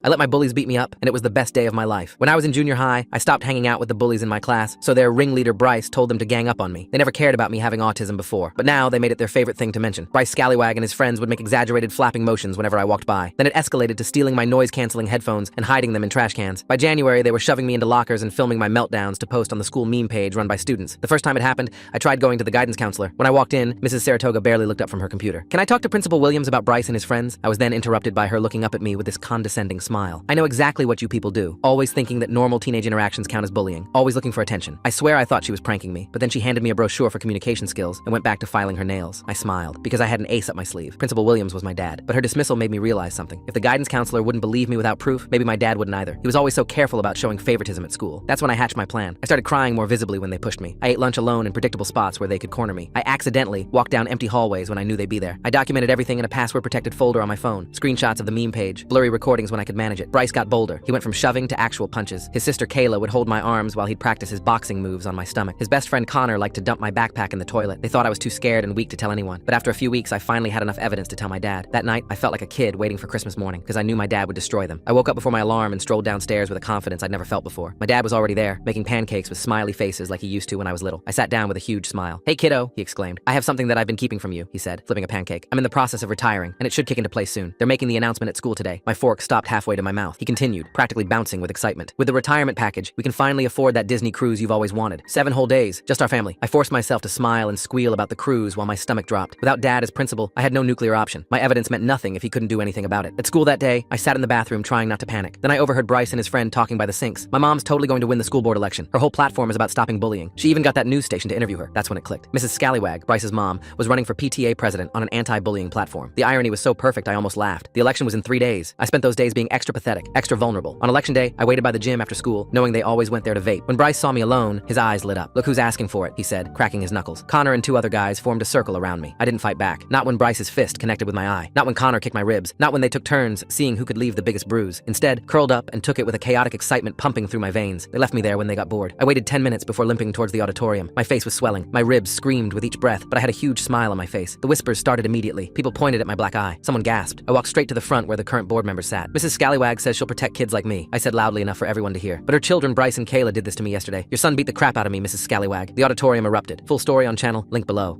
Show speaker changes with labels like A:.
A: I let my bullies beat me up, and it was the best day of my life. When I was in junior high, I stopped hanging out with the bullies in my class, so their ringleader Bryce told them to gang up on me. They never cared about me having autism before, but now they made it their favorite thing to mention. Bryce Scallywag and his friends would make exaggerated flapping motions whenever I walked by. Then it escalated to stealing my noise-canceling headphones and hiding them in trash cans. By January, they were shoving me into lockers and filming my meltdowns to post on the school meme page run by students. The first time it happened, I tried going to the guidance counselor. When I walked in, Mrs. Saratoga barely looked up from her computer. "Can I talk to Principal Williams about Bryce and his friends?" I was then interrupted by her looking up at me with this condescending smile. "I know exactly what you people do, always thinking that normal teenage interactions count as bullying, always looking for attention." I swear I thought she was pranking me, but then she handed me a brochure for communication skills and went back to filing her nails. I smiled, because I had an ace up my sleeve. Principal Williams was my dad, but her dismissal made me realize something. If the guidance counselor wouldn't believe me without proof, maybe my dad wouldn't either. He was always so careful about showing favoritism at school. That's when I hatched my plan. I started crying more visibly when they pushed me. I ate lunch alone in predictable spots where they could corner me. I accidentally walked down empty hallways when I knew they'd be there. I documented everything in a password-protected folder on my phone. Screenshots of the meme page, blurry recordings when I could manage it. Bryce got bolder. He went from shoving to actual punches. His sister Kayla would hold my arms while he'd practice his boxing moves on my stomach. His best friend Connor liked to dump my backpack in the toilet. They thought I was too scared and weak to tell anyone. But after a few weeks, I finally had enough evidence to tell my dad. That night, I felt like a kid waiting for Christmas morning, because I knew my dad would destroy them. I woke up before my alarm and strolled downstairs with a confidence I'd never felt before. My dad was already there, making pancakes with smiley faces like he used to when I was little. I sat down with a huge smile. "Hey kiddo," he exclaimed. "I have something that I've been keeping from you," he said, flipping a pancake. "I'm in the process of retiring, and it should kick into place soon. They're making the announcement at school today." My fork stopped halfway to my mouth. He continued, practically bouncing with excitement. "With the retirement package, we can finally afford that Disney cruise you've always wanted. 7 whole days, just our family." I forced myself to smile and squeal about the cruise while my stomach dropped. Without Dad as principal, I had no nuclear option. My evidence meant nothing if he couldn't do anything about it. At school that day, I sat in the bathroom trying not to panic. Then I overheard Bryce and his friend talking by the sinks. "My mom's totally going to win the school board election. Her whole platform is about stopping bullying. She even got that news station to interview her." That's when it clicked. Mrs. Scallywag, Bryce's mom, was running for PTA president on an anti-bullying platform. The irony was so perfect I almost laughed. The election was in 3 days. I spent those days being extra pathetic, extra vulnerable. On election day, I waited by the gym after school, knowing they always went there to vape. When Bryce saw me alone, his eyes lit up. "Look who's asking for it," he said, cracking his knuckles. Connor and 2 other guys formed a circle around me. I didn't fight back. Not when Bryce's fist connected with my eye. Not when Connor kicked my ribs. Not when they took turns seeing who could leave the biggest bruise. Instead, curled up and took it with a chaotic excitement pumping through my veins. They left me there when they got bored. I waited 10 minutes before limping towards the auditorium. My face was swelling. My ribs screamed with each breath, but I had a huge smile on my face. The whispers started immediately. People pointed at my black eye. Someone gasped. I walked straight to the front where the current board members sat. "Mrs. Scallywag says she'll protect kids like me," I said loudly enough for everyone to hear. "But her children Bryce and Kayla did this to me yesterday. Your son beat the crap out of me, Mrs. Scallywag." The auditorium erupted. Full story on channel, link below.